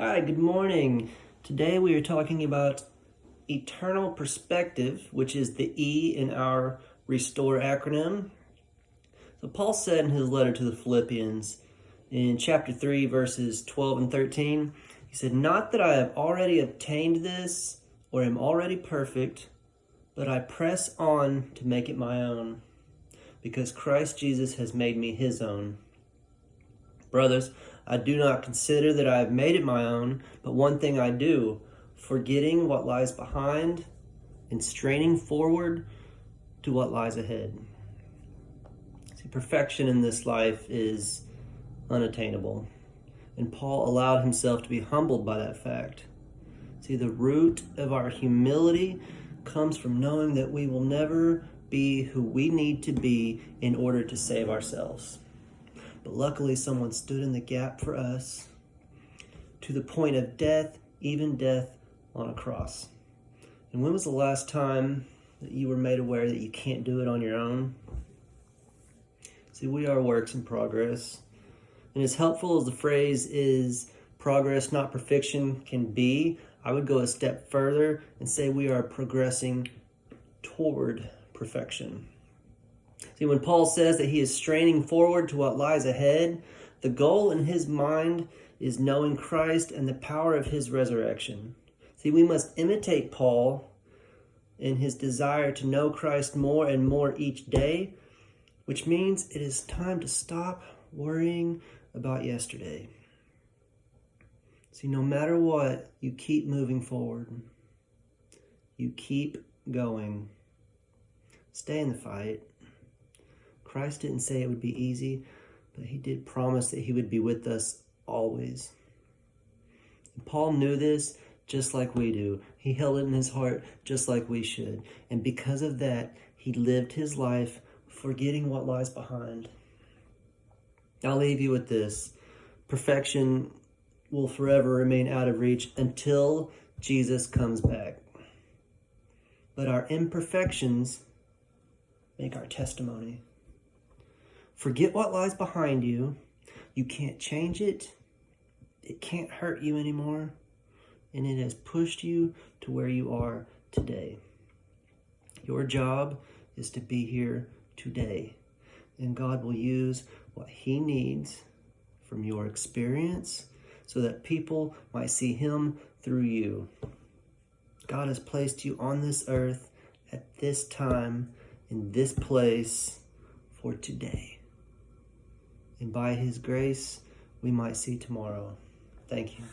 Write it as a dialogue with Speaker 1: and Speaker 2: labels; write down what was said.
Speaker 1: Hi, good morning. Today we are talking about eternal perspective, which is the E in our RESTORE acronym. So Paul said in his letter to the Philippians in chapter 3, verses 12 and 13, he said, "Not that I have already obtained this or am already perfect, but I press on to make it my own, because Christ Jesus has made me his own. Brothers, I do not consider that I have made it my own, but one thing I do, forgetting what lies behind and straining forward to what lies ahead." See, perfection in this life is unattainable, and Paul allowed himself to be humbled by that fact. See, the root of our humility comes from knowing that we will never be who we need to be in order to save ourselves. But luckily, someone stood in the gap for us to the point of death, even death on a cross. And when was the last time that you were made aware that you can't do it on your own? See, we are works in progress. And as helpful as the phrase is, progress, not perfection, can be, I would go a step further and say we are progressing toward perfection. See, when Paul says that he is straining forward to what lies ahead, the goal in his mind is knowing Christ and the power of his resurrection. See, we must imitate Paul in his desire to know Christ more and more each day, which means it is time to stop worrying about yesterday. See, no matter what, you keep moving forward. You keep going. Stay in the fight. Christ didn't say it would be easy, but he did promise that he would be with us always. And Paul knew this just like we do. He held it in his heart just like we should. And because of that, he lived his life forgetting what lies behind. I'll leave you with this. Perfection will forever remain out of reach until Jesus comes back. But our imperfections make our testimony. Forget what lies behind you. You can't change it. It can't hurt you anymore. And it has pushed you to where you are today. Your job is to be here today. And God will use what he needs from your experience so that people might see him through you. God has placed you on this earth at this time, in this place, for today. And by his grace, we might see tomorrow. Thank you.